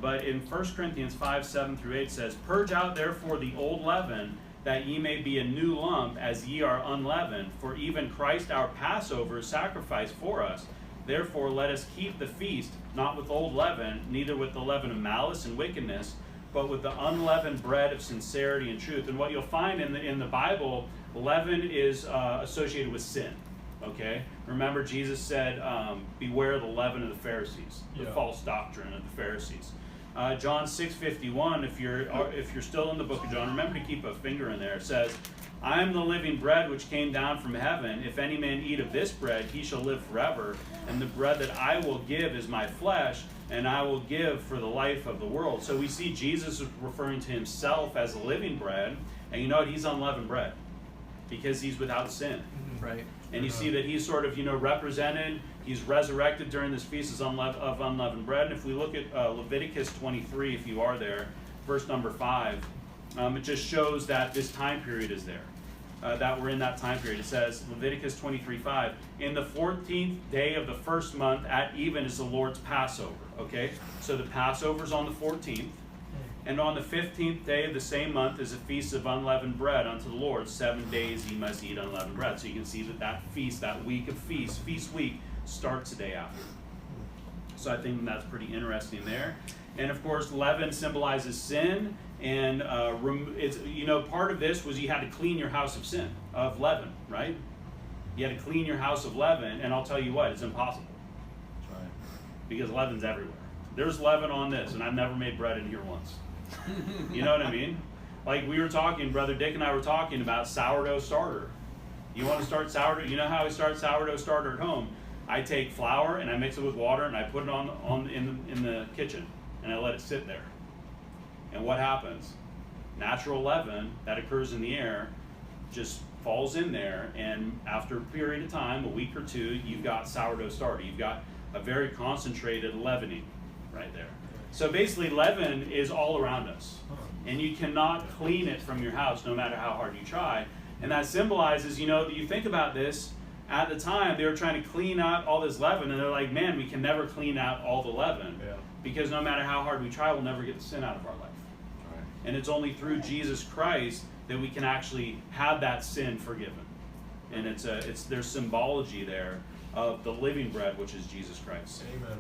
but in 1 Corinthians 5, 7 through 8 says, "Purge out therefore the old leaven, that ye may be a new lump, as ye are unleavened. For even Christ our Passover is sacrificed for us. Therefore let us keep the feast, not with old leaven, neither with the leaven of malice and wickedness, but with the unleavened bread of sincerity and truth." And what you'll find in the Bible, leaven is associated with sin. Okay? Remember, Jesus said, beware the leaven of the Pharisees, the false doctrine of the Pharisees. John 6:51, if you're still in the book of John, remember to keep a finger in there. It says, "I am the living bread which came down from heaven. If any man eat of this bread, he shall live forever. And the bread that I will give is my flesh, and I will give for the life of the world." So we see Jesus referring to himself as a living bread. And you know what? He's unleavened bread because he's without sin. Right. And you see that he's sort of, represented. He's resurrected during this feast of unleavened bread. And if we look at Leviticus 23, if you are there, verse number 5, it just shows that this time period is there, that we're in that time period. It says, Leviticus 23:5, "In the 14th day of the first month at even is the Lord's Passover." Okay, so the Passover is on the 14th. "And on the 15th day of the same month is a feast of unleavened bread unto the Lord. 7 days ye must eat unleavened bread." So you can see that feast, that week of feast week, starts the day after. So I think that's pretty interesting there. And of course, leaven symbolizes sin. And part of this was you had to clean your house of leaven, right? You had to clean your house of leaven. And I'll tell you what, it's impossible. That's right. Because leaven's everywhere. There's leaven on this, and I've never made bread in here once. You know what I mean? Like we were talking, Brother Dick and I were talking about sourdough starter. You want to start sourdough? You know how I start sourdough starter at home? I take flour and I mix it with water and I put it in the kitchen and I let it sit there. And what happens? Natural leaven that occurs in the air just falls in there, and after a period of time, a week or two, you've got sourdough starter. You've got a very concentrated leavening right there. So basically, leaven is all around us, and you cannot clean it from your house no matter how hard you try. And that symbolizes, you think about this, at the time they were trying to clean out all this leaven, and they're like, man, we can never clean out all the leaven, because no matter how hard we try, we'll never get the sin out of our life. Right. And it's only through Jesus Christ that we can actually have that sin forgiven. And there's symbology there of the living bread, which is Jesus Christ. Amen.